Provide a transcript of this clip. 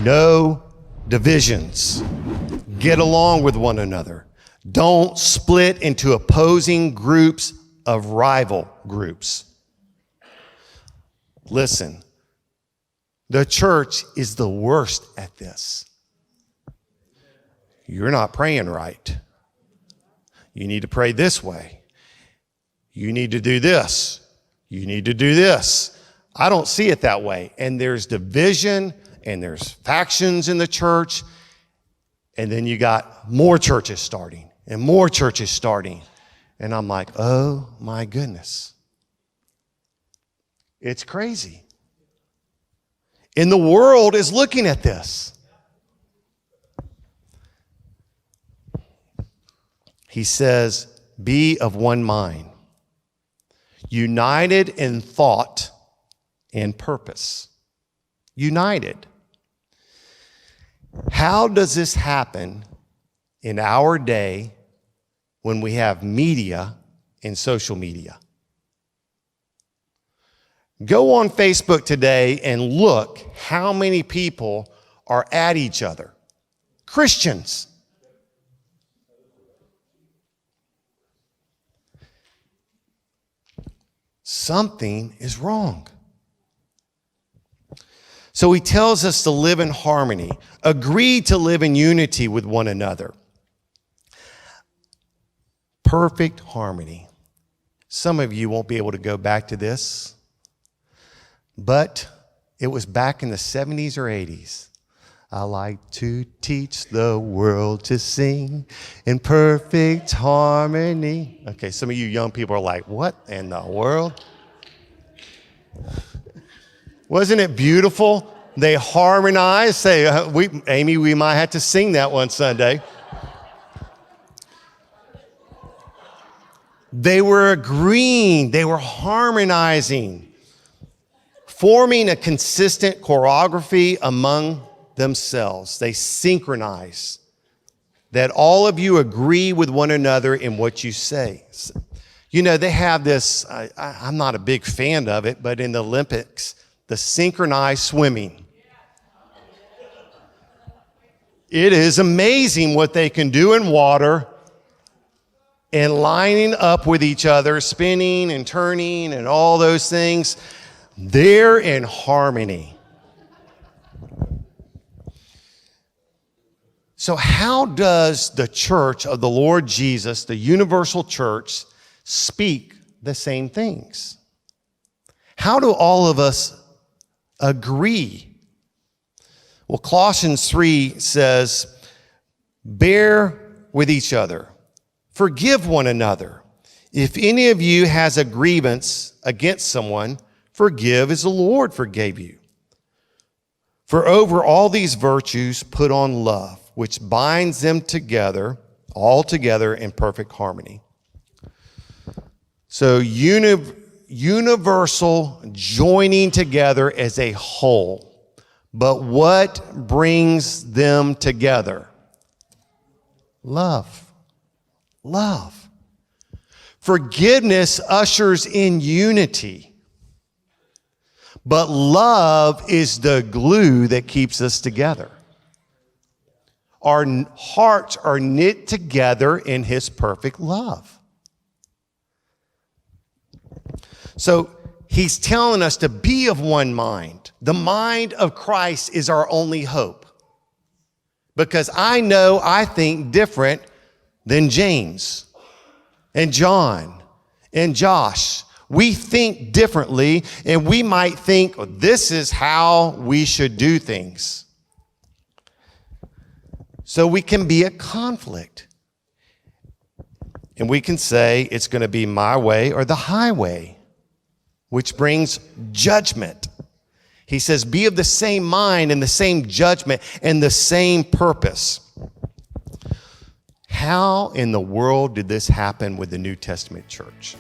No divisions. Get along with one another. Don't split into opposing groups of rival groups. Listen, the church is the worst at this. You're not praying right. You need to pray this way. You need to do this. You need to do this. I don't see it that way. And there's division and there's factions in the church. And then you got more churches starting and more churches starting. And I'm like, oh my goodness. It's crazy. And the world is looking at this. He says, be of one mind, united in thought and purpose. United. How does this happen in our day when we have media and social media? Go on Facebook today and look how many people are at each other. Christians. Something is wrong. So he tells us to live in harmony, agree to live in unity with one another. Perfect harmony. Some of you won't be able to go back to this, but it was back in the 70s or 80s. I like to teach the world to sing in perfect harmony. Okay, some of you young people are like, what in the world? Wasn't it beautiful? They harmonized. Say, Amy, we might have to sing that one Sunday. They were agreeing. They were harmonizing, forming a consistent choreography among themselves. They synchronize. That all of you agree with one another in what you say. You know, they have this, I'm not a big fan of it, but in the Olympics, the synchronized swimming. It is amazing what they can do in water and lining up with each other, spinning and turning and all those things. They're in harmony. So how does the church of the Lord Jesus, the universal church, speak the same things? How do all of us agree? Well, Colossians 3 says, bear with each other, forgive one another. If any of you has a grievance against someone, forgive as the Lord forgave you. For over all these virtues, put on love, which binds them together, all together in perfect harmony. So universal joining together as a whole. But what brings them together? Love. Love. Forgiveness ushers in unity. But love is the glue that keeps us together. Our hearts are knit together in his perfect love. So he's telling us to be of one mind. The mind of Christ is our only hope. Because I think different than James and John and Josh. We think differently, and we might think this is how we should do things. So we can be at conflict. And we can say it's going to be my way or the highway, which brings judgment. He says, be of the same mind and the same judgment and the same purpose. How in the world did this happen with the New Testament church?